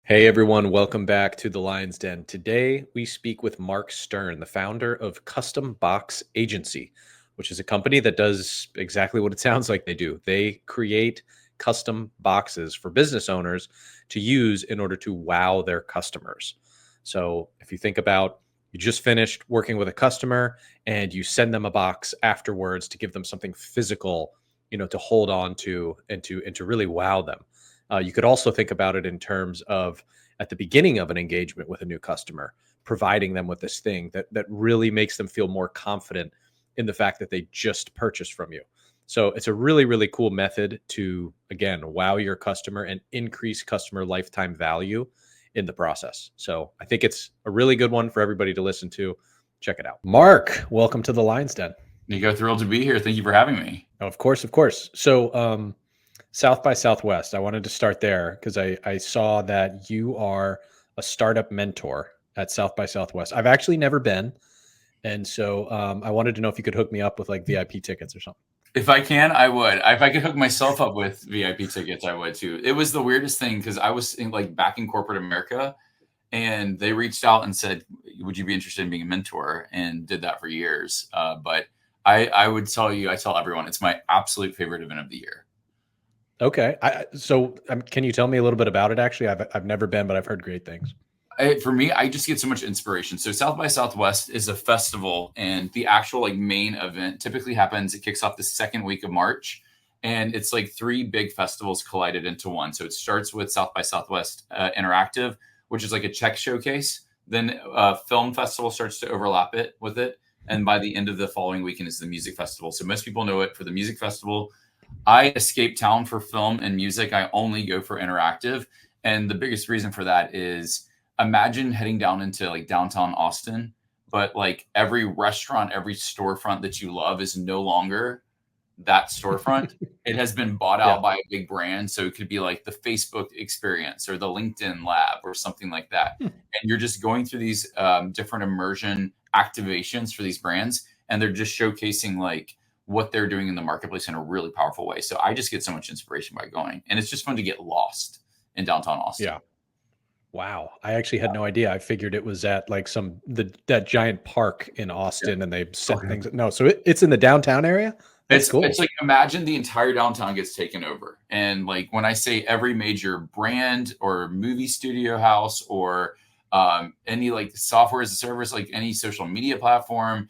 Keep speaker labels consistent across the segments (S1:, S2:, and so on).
S1: Hey everyone, welcome back to the Lion's Den. Today we speak with Mark Stern, the founder of Custom Box Agency, which is a company that does exactly what it sounds like they do. They create custom boxes for business owners to use in order to wow their customers. So if you think about you just finished working with a customer and you send them a box afterwards to give them something physical, to hold on to and to really wow them. You could also think about it in terms of at the beginning of an engagement with a new customer, providing them with this thing that really makes them feel more confident in the fact that they just purchased from you. So it's a really, really cool method to, again, wow your customer and increase customer lifetime value in the process. So I think it's a really good one for everybody to listen to. Check it out. Mark, welcome to the Lion's Den.
S2: Nico, thrilled to be here. Thank you for having me.
S1: Of course, of course. So, South by Southwest, I wanted to start there because I saw that you are a startup mentor at South by Southwest. I've actually never been. And so I wanted to know if you could hook me up with like VIP tickets or something.
S2: If I can, I would. If I could hook myself up with VIP tickets, I would too. It was the weirdest thing because I was back in corporate America, and they reached out and said, "Would you be interested in being a mentor?" And did that for years. But I would tell you, I tell everyone, it's my absolute favorite event of the year.
S1: Okay. So can you tell me a little bit about it? Actually, I've never been, but I've heard great things.
S2: For me, I just get so much inspiration. So South by Southwest is a festival, and the actual main event typically happens. It kicks off the second week of March, and it's like three big festivals collided into one. So it starts with South by Southwest Interactive, which is like a Czech showcase. Then film festival starts to overlap it with it, and by the end of the following weekend is the music festival. So most people know it for the music festival. I escape town for film and music. I only go for interactive, and the biggest reason for that is imagine heading down into downtown Austin, but every restaurant, every storefront that you love is no longer that storefront. It has been bought out by a big brand. So it could be like the Facebook experience or the LinkedIn lab or something like that. And you're just going through these different immersion activations for these brands, and they're just showcasing what they're doing in the marketplace in a really powerful way. So I just get so much inspiration by going, and it's just fun to get lost in downtown Austin.
S1: Yeah. Wow. I actually had no idea. I figured it was at that giant park in Austin and they set things. No, so it's in the downtown area.
S2: That's cool. It's imagine the entire downtown gets taken over. And when I say every major brand or movie studio house or any software as a service, any social media platform,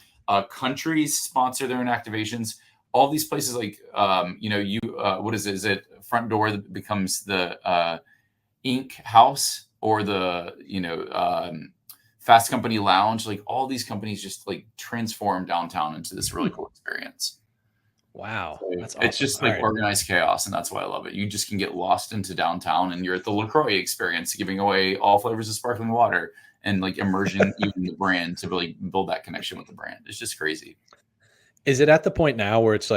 S2: countries sponsor their own activations. All these places what is it? Is it Front Door that becomes the Ink House? Or the Fast Company Lounge, all these companies just transform downtown into this really cool experience.
S1: Wow,
S2: that's awesome. It's just organized chaos, and that's why I love it. You just can get lost into downtown, and you're at the LaCroix experience, giving away all flavors of sparkling water and immersion even the brand to really build that connection with the brand. It's just crazy.
S1: Is it at the point now where it's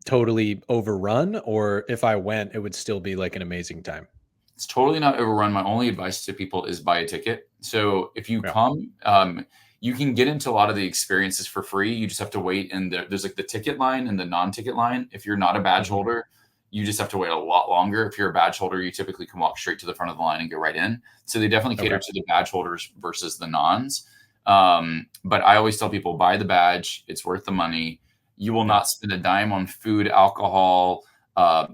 S1: totally overrun, or if I went, it would still be an amazing time?
S2: It's totally not overrun. My only advice to people is buy a ticket. So if you come, you can get into a lot of the experiences for free. You just have to wait. And there's the ticket line and the non-ticket line. If you're not a badge holder, you just have to wait a lot longer. If you're a badge holder, you typically can walk straight to the front of the line and go right in. So they definitely cater to the badge holders versus the nons. But I always tell people, buy the badge. It's worth the money. You will not spend a dime on food, alcohol,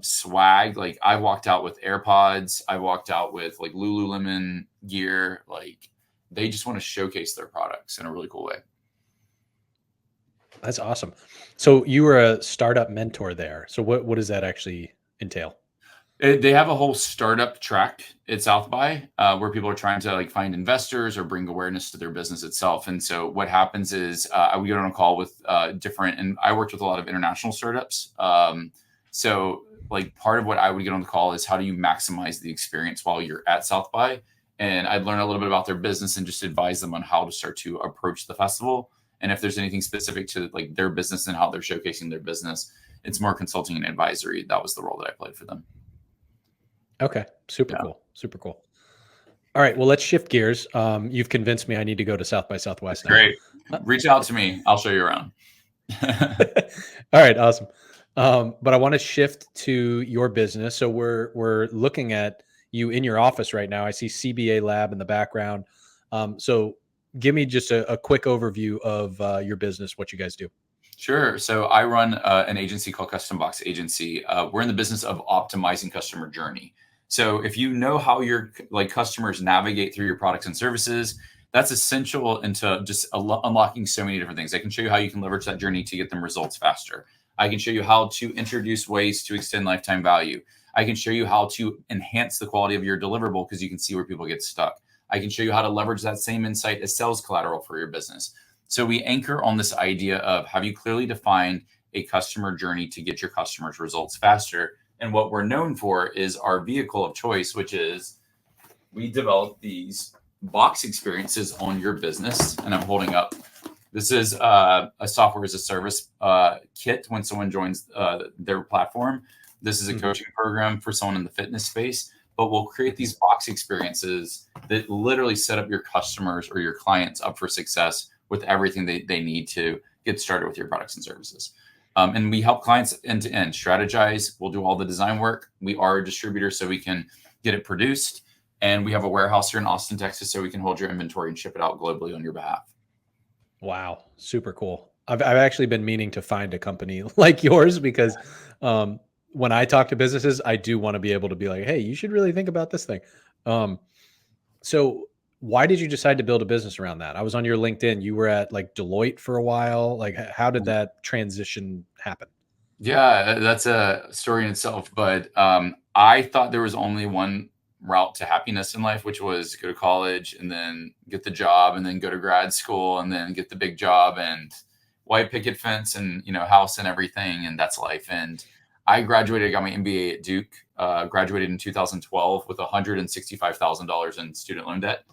S2: swag. I walked out with AirPods. I walked out with Lululemon gear. They just want to showcase their products in a really cool way.
S1: That's awesome. So you were a startup mentor there. So what does that actually entail?
S2: They have a whole startup track at South by where people are trying to find investors or bring awareness to their business itself. And so what happens is we get on a call with and I worked with a lot of international startups. So part of what I would get on the call is how do you maximize the experience while you're at South by? And I'd learn a little bit about their business and just advise them on how to start to approach the festival. And if there's anything specific to their business and how they're showcasing their business, it's more consulting and advisory. That was the role that I played for them.
S1: Okay. Super cool. Super cool. All right. Well, let's shift gears. You've convinced me I need to go to South by Southwest.
S2: Great. Reach out to me. I'll show you around.
S1: All right. Awesome. But I want to shift to your business. So we're looking at you in your office right now. I see CBA Lab in the background. So give me just a quick overview of your business, what you guys do.
S2: Sure. So I run an agency called Custom Box Agency. We're in the business of optimizing customer journey. So if you know how your customers navigate through your products and services, that's essential into just unlocking so many different things. I can show you how you can leverage that journey to get them results faster. I can show you how to introduce ways to extend lifetime value. I can show you how to enhance the quality of your deliverable because you can see where people get stuck. I can show you how to leverage that same insight as sales collateral for your business. So we anchor on this idea of have you clearly defined a customer journey to get your customers results faster. And what we're known for is our vehicle of choice, which is we develop these box experiences on your business. And I'm holding up. This is a software as a service kit when someone joins their platform. This is a coaching program for someone in the fitness space, but we'll create these box experiences that literally set up your customers or your clients up for success with everything they need to get started with your products and services. And we help clients end to end strategize. We'll do all the design work. We are a distributor, so we can get it produced. And we have a warehouse here in Austin, Texas, so we can hold your inventory and ship it out globally on your behalf.
S1: Wow. Super cool. I've actually been meaning to find a company like yours because when I talk to businesses, I do want to be able to be like, hey, you should really think about this thing. So why did you decide to build a business around that? I was on your LinkedIn. You were at like Deloitte for a while. Like, how did that transition happen?
S2: Yeah, that's a story in itself. But I thought there was only one route to happiness in life, which was go to college and then get the job and then go to grad school and then get the big job and white picket fence and, house and everything. And that's life. And I graduated, got my MBA at Duke, graduated in 2012 with $165,000 in student loan debt.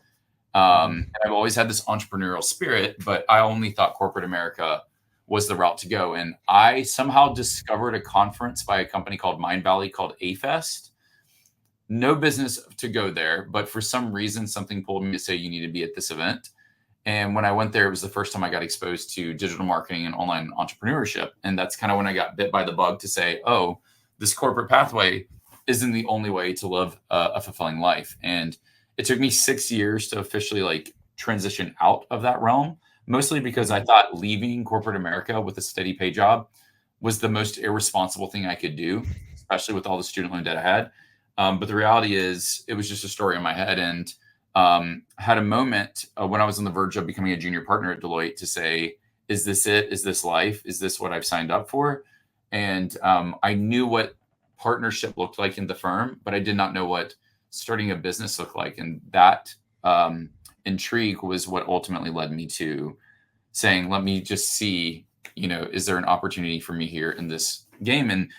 S2: And I've always had this entrepreneurial spirit, but I only thought corporate America was the route to go. And I somehow discovered a conference by a company called Mind Valley called A-Fest. No business to go there, but for some reason, something pulled me to say, you need to be at this event. And when I went there, it was the first time I got exposed to digital marketing and online entrepreneurship. And that's kind of when I got bit by the bug to say, oh, this corporate pathway isn't the only way to live a fulfilling life. And it took me 6 years to officially transition out of that realm, mostly because I thought leaving corporate America with a steady pay job was the most irresponsible thing I could do, especially with all the student loan debt I had. But the reality is it was just a story in my head, and had a moment when I was on the verge of becoming a junior partner at Deloitte to say, is this it? Is this life? Is this what I've signed up for? And I knew what partnership looked like in the firm, but I did not know what starting a business looked like. And that intrigue was what ultimately led me to saying, let me just see, is there an opportunity for me here in this game? And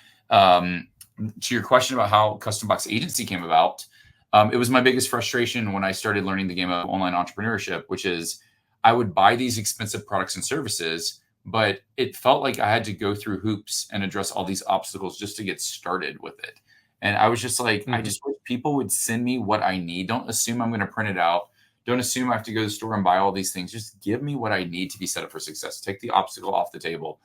S2: to your question about how Custom Box Agency came about, it was my biggest frustration when I started learning the game of online entrepreneurship, which is I would buy these expensive products and services, but it felt like I had to go through hoops and address all these obstacles just to get started with it. And I was just like, I just wish people would send me what I need. Don't assume I'm going to print it out. Don't assume I have to go to the store and buy all these things. Just give me what I need to be set up for success. Take the obstacle off the table.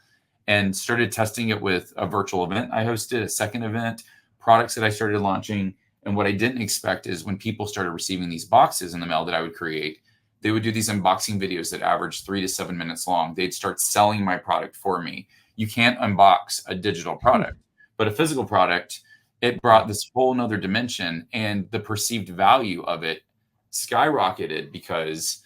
S2: And started testing it with a virtual event I hosted, a second event, products that I started launching. And what I didn't expect is when people started receiving these boxes in the mail that I would create, they would do these unboxing videos that averaged 3 to 7 minutes long. They'd start selling my product for me. You can't unbox a digital product, but a physical product, it brought this whole nother dimension, and the perceived value of it skyrocketed because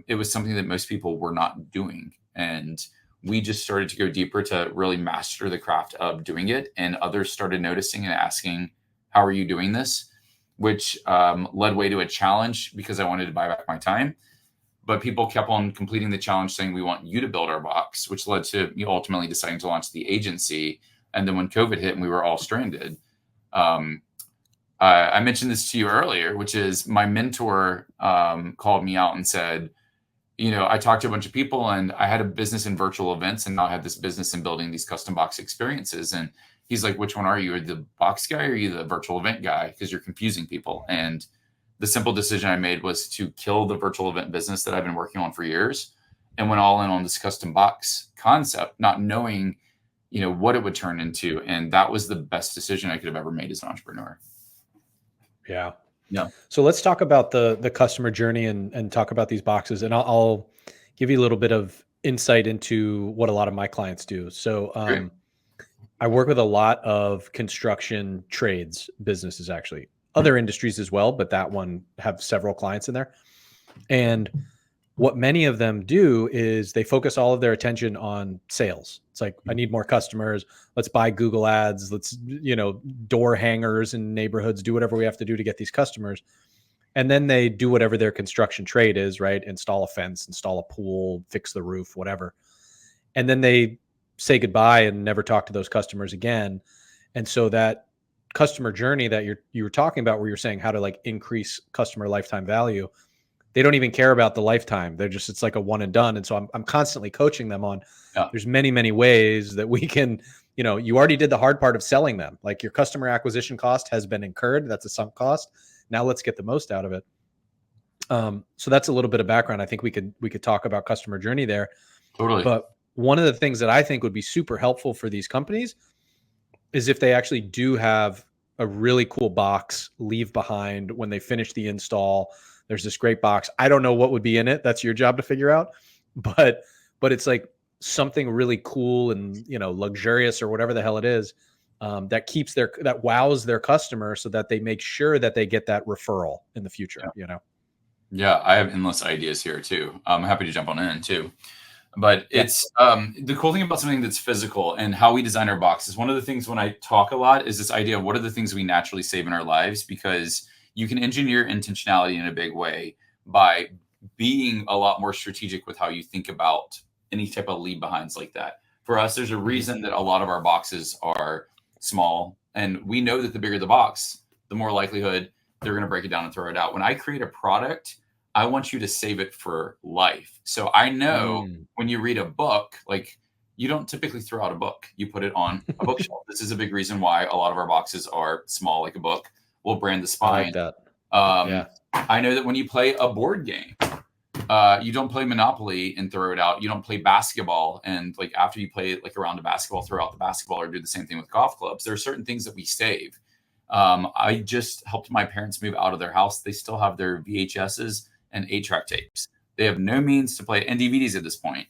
S2: it was something that most people were not doing. And we just started to go deeper to really master the craft of doing it. And others started noticing and asking, how are you doing this? Which led way to a challenge because I wanted to buy back my time. But people kept on completing the challenge saying, we want you to build our box, which led to me ultimately deciding to launch the agency. And then when COVID hit and we were all stranded, I mentioned this to you earlier, which is my mentor called me out and said, I talked to a bunch of people and I had a business in virtual events, and now I have this business in building these custom box experiences. And he's like, which one are you? Are you the box guy or are you the virtual event guy? Because you're confusing people. And the simple decision I made was to kill the virtual event business that I've been working on for years and went all in on this custom box concept, not knowing, what it would turn into. And that was the best decision I could have ever made as an entrepreneur.
S1: Yeah.
S2: Yeah.
S1: So let's talk about the customer journey and talk about these boxes, and I'll give you a little bit of insight into what a lot of my clients do. So
S2: Great.
S1: I work with a lot of construction trades businesses, actually other industries as well, but that one have several clients in there. And what many of them do is they focus all of their attention on sales. It's like, I need more customers. Let's buy Google ads. Let's, door hangers in neighborhoods, do whatever we have to do to get these customers. And then they do whatever their construction trade is, right? Install a fence, install a pool, fix the roof, whatever. And then they say goodbye and never talk to those customers again. And so that customer journey that you were talking about, where you're saying how to like increase customer lifetime value, they don't even care about the lifetime. It's like a one and done. And so I'm constantly coaching them on,
S2: Yeah.
S1: there's many, many ways that we can, you already did the hard part of selling them. Like, your customer acquisition cost has been incurred. That's a sunk cost. Now let's get the most out of it. So that's a little bit of background. I think we could talk about customer journey there.
S2: Totally.
S1: But one of the things that I think would be super helpful for these companies is if they actually do have a really cool box leave behind when they finish the install. There's this great box. I don't know what would be in it. That's your job to figure out. But it's like something really cool and, luxurious or whatever the hell it is, that wows their customer so that they make sure that they get that referral in the future,
S2: Yeah, I have endless ideas here too. I'm happy to jump on in too. But
S1: Yeah.
S2: it's the cool thing about something that's physical and how we design our boxes. One of the things when I talk a lot is this idea of what are the things we naturally save in our lives, because you can engineer intentionality in a big way by being a lot more strategic with how you think about any type of leave behinds like that. For us, there's a reason that a lot of our boxes are small, and we know that the bigger the box, the more likelihood they're going to break it down and throw it out. When I create a product, I want you to save it for life. So I know when you read a book, like, you don't typically throw out a book. You put it on a bookshelf. This is a big reason why a lot of our boxes are small, like a book. We'll brand the
S1: I like
S2: spine.
S1: that. Yeah.
S2: I know that when you play a board game, you don't play Monopoly and throw it out. You don't play basketball and, like, after you play like a round of basketball, throw out the basketball, or do the same thing with golf clubs. There are certain things that we save. I just helped my parents move out of their house. They still have their VHSs and 8-track tapes. They have no means to play, and DVDs at this point.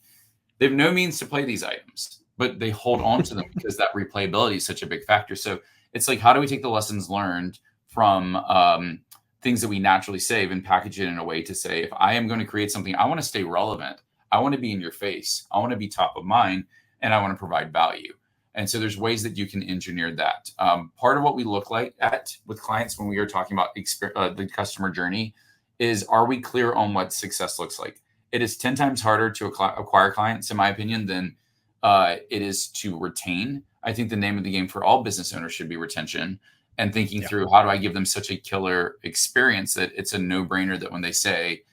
S2: They have no means to play these items, but they hold on to them because that replayability is such a big factor. So it's like, how do we take the lessons learned from things that we naturally save and package it in a way to say, if I am going to create something, I want to stay relevant. I want to be in your face. I want to be top of mind, and I want to provide value. And so there's ways that you can engineer that. Part of what we look like at with clients when we are talking about the customer journey is, are we clear on what success looks like? It is 10 times harder to acquire clients, in my opinion, than it is to retain. I think the name of the game for all business owners should be retention, and thinking through, how do I give them such a killer experience that it's a no-brainer that when they say,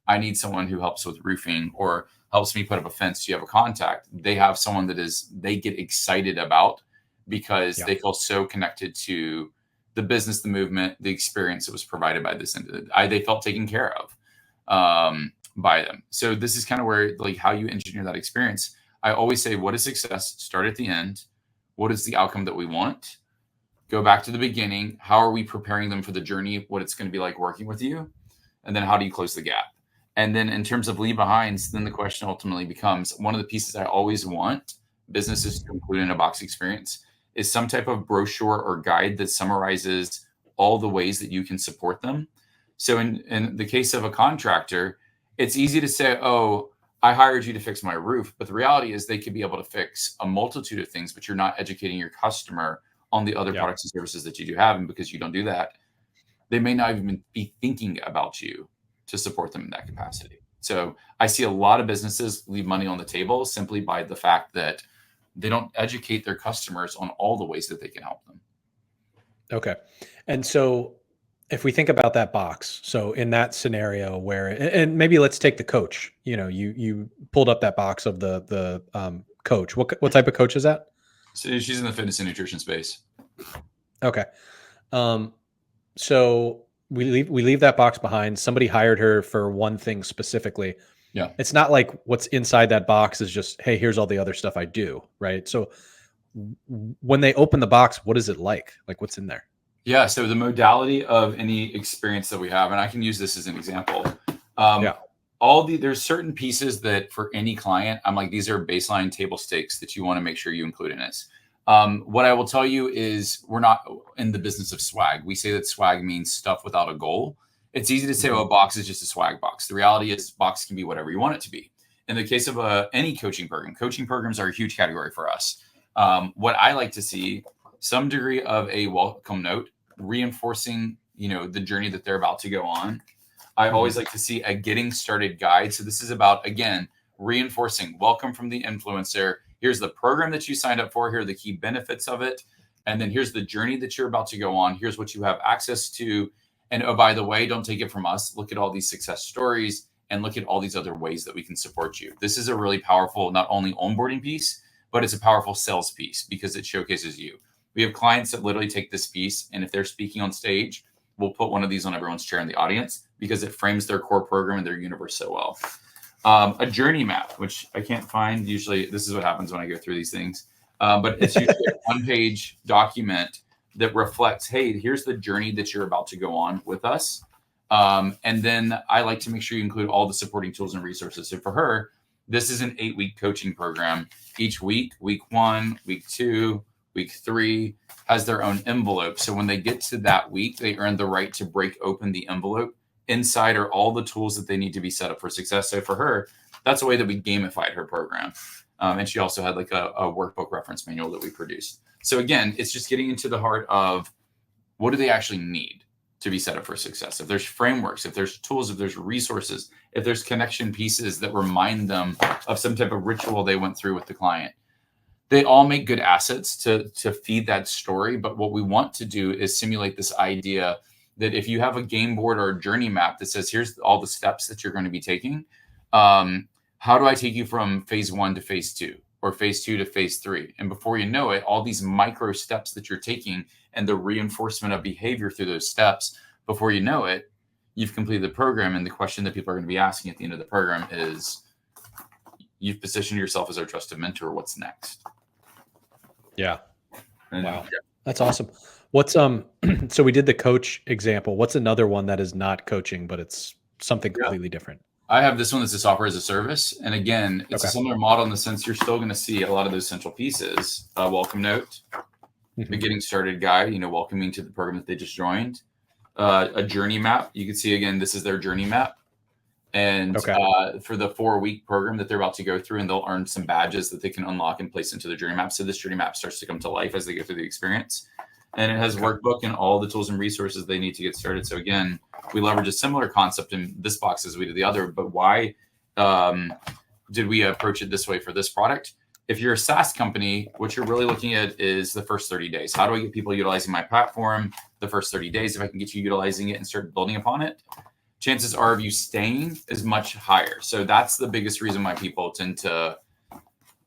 S2: I need someone who helps with roofing or helps me put up a fence, do you have a contact? They have someone that they get excited about, because they feel so connected to the business, the movement, the experience that was provided by this. They felt taken care of by them. So this is kind of where, like, how you engineer that experience. I always say, what is success? Start at the end. What is the outcome that we want? Go back to the beginning. How are we preparing them for the journey? What it's going to be like working with you? And then how do you close the gap? And then in terms of leave behinds, then the question ultimately becomes, one of the pieces I always want businesses to include in a box experience is some type of brochure or guide that summarizes all the ways that you can support them. So in the case of a contractor, it's easy to say, oh, I hired you to fix my roof. But the reality is they could be able to fix a multitude of things, but you're not educating your customer on the other products and services that you do have. And because you don't do that, they may not even be thinking about you to support them in that capacity. So I see a lot of businesses leave money on the table simply by the fact that they don't educate their customers on all the ways that they can help them.
S1: Okay. And so if we think about that box, so in that scenario where, and maybe let's take the coach, you pulled up that box of the coach. What type of coach is that?
S2: So she's in the fitness and nutrition space.
S1: Okay. So we leave that box behind. Somebody hired her for one thing specifically.
S2: Yeah.
S1: It's not like what's inside that box is just, hey, here's all the other stuff I do. Right. So when they open the box, what is it like? Like, what's in there?
S2: Yeah. So the modality of any experience that we have, and I can use this as an example.
S1: Yeah.
S2: There's certain pieces that for any client, I'm like, these are baseline table stakes that you want to make sure you include in this. What I will tell you is we're not in the business of swag. We say that swag means stuff without a goal. It's easy to say, oh, a box is just a swag box. The reality is box can be whatever you want it to be. In the case of any coaching programs are a huge category for us. What I like to see, some degree of a welcome note, reinforcing, the journey that they're about to go on. I always like to see a getting started guide. So this is about, again, reinforcing welcome from the influencer. Here's the program that you signed up for. Here are the key benefits of it. And then here's the journey that you're about to go on. Here's what you have access to. And oh, by the way, don't take it from us. Look at all these success stories and look at all these other ways that we can support you. This is a really powerful, not only onboarding piece, but it's a powerful sales piece because it showcases you. We have clients that literally take this piece, and if they're speaking on stage, we'll put one of these on everyone's chair in the audience because it frames their core program and their universe so well. A journey map, which I can't find. Usually, this is what happens when I go through these things. But it's usually a one-page document that reflects, hey, here's the journey that you're about to go on with us. And then I like to make sure you include all the supporting tools and resources. So for her, this is an 8-week coaching program. Each week 1, week 2, week 3 has their own envelope. So when they get to that week, they earn the right to break open the envelope. Inside are all the tools that they need to be set up for success. So for her, that's a way that we gamified her program. And she also had like a workbook reference manual that we produced. So again, it's just getting into the heart of what do they actually need to be set up for success. If there's frameworks, if there's tools, if there's resources, if there's connection pieces that remind them of some type of ritual they went through with the client, they all make good assets to feed that story. But what we want to do is simulate this idea that if you have a game board or a journey map that says, here's all the steps that you're going to be taking, how do I take you from phase 1 to phase 2 or phase 2 to phase 3? And before you know it, all these micro steps that you're taking and the reinforcement of behavior through those steps, before you know it, you've completed the program. And the question that people are going to be asking at the end of the program is, you've positioned yourself as our trusted mentor. What's next?
S1: Yeah.
S2: And,
S1: wow. Yeah. That's awesome. What's so we did the coach example. What's another one that is not coaching, but it's something completely different?
S2: I have this one that's a software as a service. And again, it's a similar model in the sense you're still going to see a lot of those central pieces. Welcome note, the getting started guide, welcoming to the program that they just joined. A journey map. You can see, again, this is their journey map. And for the 4-week program that they're about to go through, and they'll earn some badges that they can unlock and place into the journey map. So this journey map starts to come to life as they go through the experience. And it has workbook and all the tools and resources they need to get started. So again, we leverage a similar concept in this box as we did the other. But why did we approach it this way for this product? If you're a SaaS company, what you're really looking at is the first 30 days. How do I get people utilizing my platform the first 30 days? If I can get you utilizing it and start building upon it, chances are of you staying is much higher. So that's the biggest reason why people tend to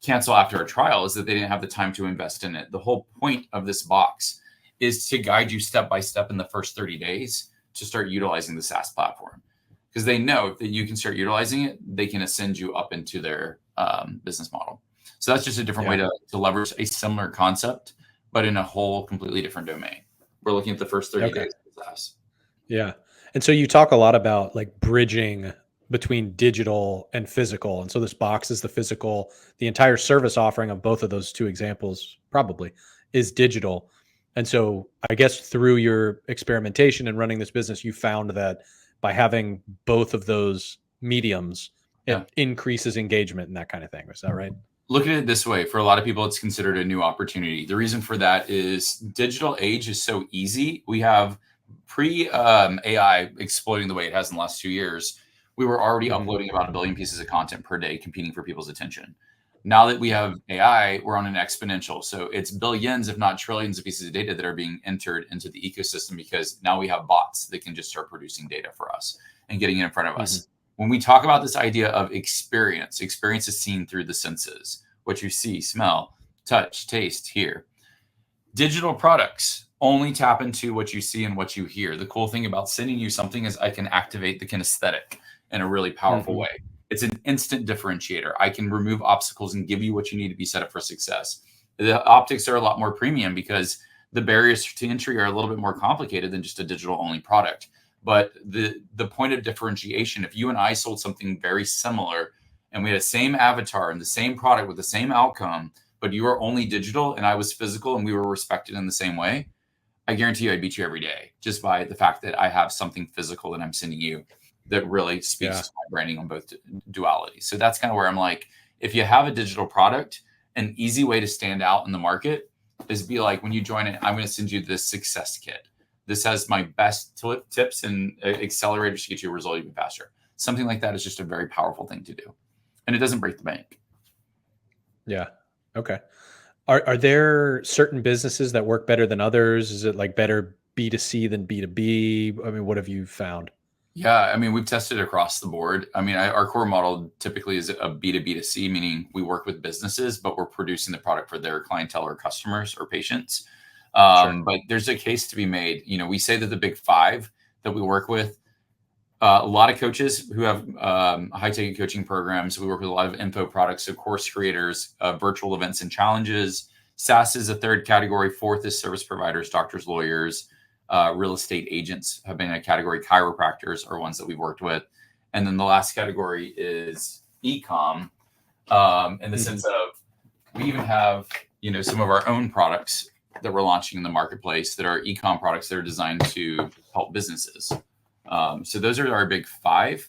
S2: cancel after a trial, is that they didn't have the time to invest in it. The whole point of this box is to guide you step by step in the first 30 days to start utilizing the SaaS platform. Because they know that you can start utilizing it, they can ascend you up into their business model. So that's just a different way to leverage a similar concept, but in a whole completely different domain. We're looking at the first 30 days of SaaS.
S1: Yeah. And so you talk a lot about like bridging between digital and physical. And so this box is the physical. The entire service offering of both of those two examples probably is digital. And so I guess through your experimentation and running this business, you found that by having both of those mediums, it increases engagement and that kind of thing. Is that right?
S2: Look at it this way. For a lot of people, it's considered a new opportunity. The reason for that is digital age is so easy. We have AI exploding the way it has in the last 2 years. We were already uploading about 1 billion pieces of content per day, competing for people's attention. Now that we have AI, we're on an exponential. So it's billions, if not trillions of pieces of data that are being entered into the ecosystem, because now we have bots that can just start producing data for us and getting it in front of us. When we talk about this idea of experience is seen through the senses, what you see, smell, touch, taste, hear. Digital products only tap into what you see and what you hear. The cool thing about sending you something is I can activate the kinesthetic in a really powerful way. It's an instant differentiator. I can remove obstacles and give you what you need to be set up for success. The optics are a lot more premium because the barriers to entry are a little bit more complicated than just a digital only product. But the point of differentiation, if you and I sold something very similar and we had the same avatar and the same product with the same outcome, but you were only digital and I was physical and we were respected in the same way, I guarantee you I'd beat you every day just by the fact that I have something physical that I'm sending you that really speaks
S1: Yeah.
S2: to my branding on both dualities. So that's kind of where I'm like, if you have a digital product, an easy way to stand out in the market is be like, when you join it, I'm going to send you this success kit. This has my best tips and accelerators to get you a result even faster. Something like that is just a very powerful thing to do. And it doesn't break the bank.
S1: Yeah. Okay. Are there certain businesses that work better than others? Is it like better B2C than B2B? I mean, what have you found?
S2: Yeah, I mean, we've tested across the board. I mean, our core model typically is a B2B2C, meaning we work with businesses, but we're producing the product for their clientele or customers or patients.
S1: Sure.
S2: But there's a case to be made. You know, we say that the big five that we work with, a lot of coaches who have high ticket coaching programs. We work with a lot of info products, so course creators, virtual events and challenges. SaaS is a third category. Fourth is service providers, doctors, lawyers, real estate agents have been a category. Chiropractors are ones that we've worked with. And then the last category is e-com, in the sense of we even have, you know, some of our own products that we're launching in the marketplace that are e-com products that are designed to help businesses. So those are our big five.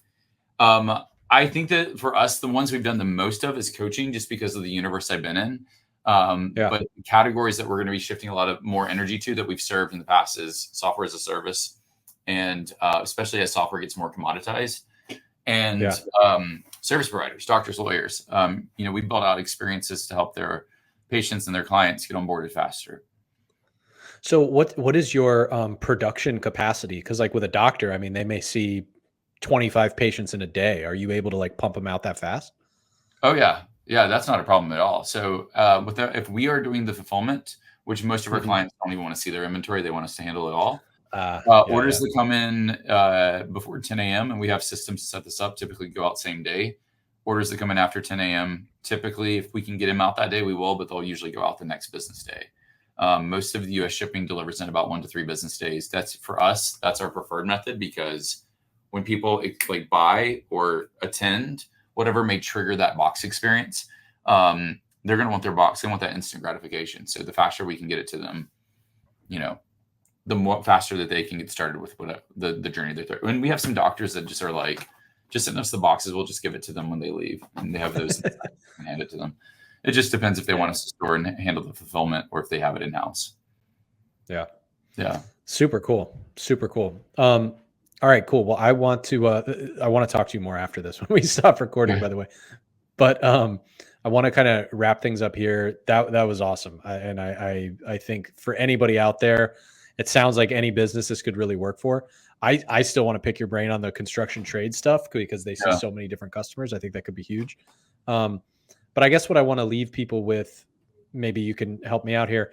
S2: I think that for us, the ones we've done the most of is coaching, just because of the universe I've been in.
S1: Yeah.
S2: But categories that we're going to be shifting a lot of more energy to that we've served in the past is software as a service, and especially as software gets more commoditized, and
S1: Yeah.
S2: service providers, doctors, lawyers. You know, we built out experiences to help their patients and their clients get onboarded faster.
S1: So what is your production capacity? Because like with a doctor, I mean, they may see 25 patients in a day. Are you able to like pump them out that fast?
S2: Oh yeah, yeah, that's not a problem at all. So if we are doing the fulfillment, which most of our
S1: Mhm.
S2: clients don't even want to see their inventory, they want us to handle it all.
S1: Yeah,
S2: Orders
S1: yeah.
S2: that come in before 10 a.m. and we have systems to set this up, typically go out same day. Orders that come in after 10 a.m. typically, if we can get them out that day, we will, but they'll usually go out the next business day. Most of the U.S. shipping delivers in about 1 to 3 business days. That's for us. That's our preferred method, because when people like buy or attend, whatever may trigger that box experience, they're going to want their box. They want that instant gratification. So the faster we can get it to them, you know, the more faster that they can get started with what the journey they're through. And we have some doctors that just are like, just send us the boxes. We'll just give it to them when they leave, and they have those and hand it to them. It just depends if they want
S1: Yeah.
S2: us to store and handle the fulfillment, or if they have it in house.
S1: Yeah.
S2: Yeah.
S1: Super cool. Super cool. All right, cool. Well, I want to talk to you more after this when we stop recording,
S2: Yeah.
S1: by the way. But I want to kind of wrap things up here. That was awesome. I think for anybody out there, it sounds like any business this could really work for. I still want to pick your brain on the construction trade stuff because they see
S2: Yeah.
S1: so many different customers. I think that could be huge. Um, but I guess what I want to leave people with, maybe you can help me out here.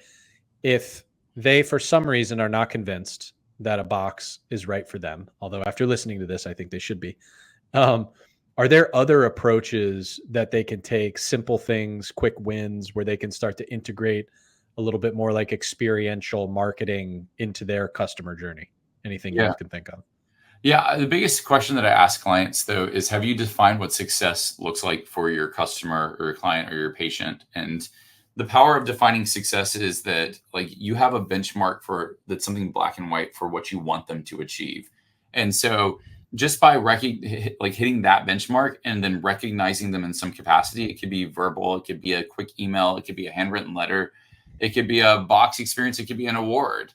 S1: If they, for some reason, are not convinced that a box is right for them, although after listening to this, I think they should be. Um, are there other approaches that they can take, simple things, quick wins, where they can start to integrate a little bit more like experiential marketing into their customer journey? Anything you
S2: Yeah.
S1: can think of?
S2: Yeah. The biggest question that I ask clients, though, is, have you defined what success looks like for your customer or your client or your patient? And the power of defining success is that, like, you have a benchmark for that's something black and white for what you want them to achieve. And so just by hitting that benchmark and then recognizing them in some capacity, it could be verbal, it could be a quick email, it could be a handwritten letter, it could be a box experience, it could be an award,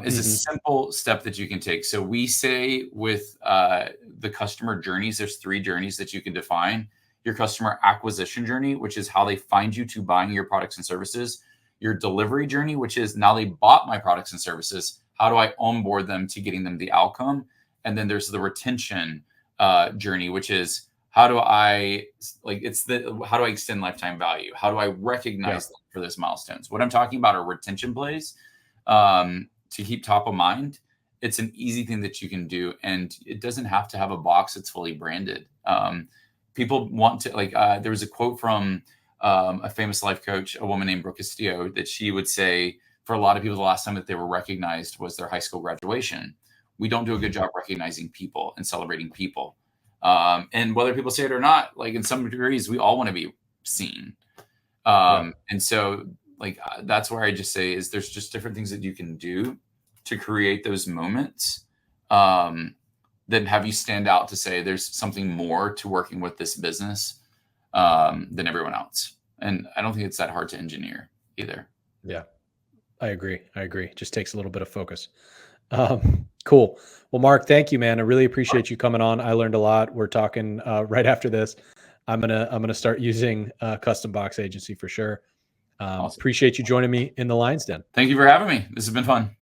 S2: is a
S1: Hmm.
S2: simple step that you can take. So we say with the customer journeys, there's 3 journeys that you can define. Your customer acquisition journey, which is how they find you to buying your products and services. Your delivery journey, which is now they bought my products and services, how do I onboard them to getting them the outcome? And then there's the retention journey, which is how do I how do I extend lifetime value? How do I
S1: Yeah.
S2: recognize them for those milestones? What I'm talking about are retention plays, to keep top of mind. It's an easy thing that you can do, and it doesn't have to have a box that's fully branded. People want to there was a quote from a famous life coach, a woman named Brooke Castillo, that she would say, for a lot of people, the last time that they were recognized was their high school graduation. We don't do a good job recognizing people and celebrating people. And whether people say it or not, like in some degrees, we all want to be seen. And so like, that's where I just say is there's just different things that you can do to create those moments that have you stand out to say there's something more to working with this business than everyone else. And I don't think it's that hard to engineer either.
S1: Yeah, I agree. It just takes a little bit of focus. Cool. Well, Mark, thank you, man. I really appreciate you coming on. I learned a lot. We're talking right after this. I'm gonna start using Custom Box Agency for sure.
S2: Awesome.
S1: Appreciate you joining me in the Lions Den.
S2: Thank you for having me. This has been fun.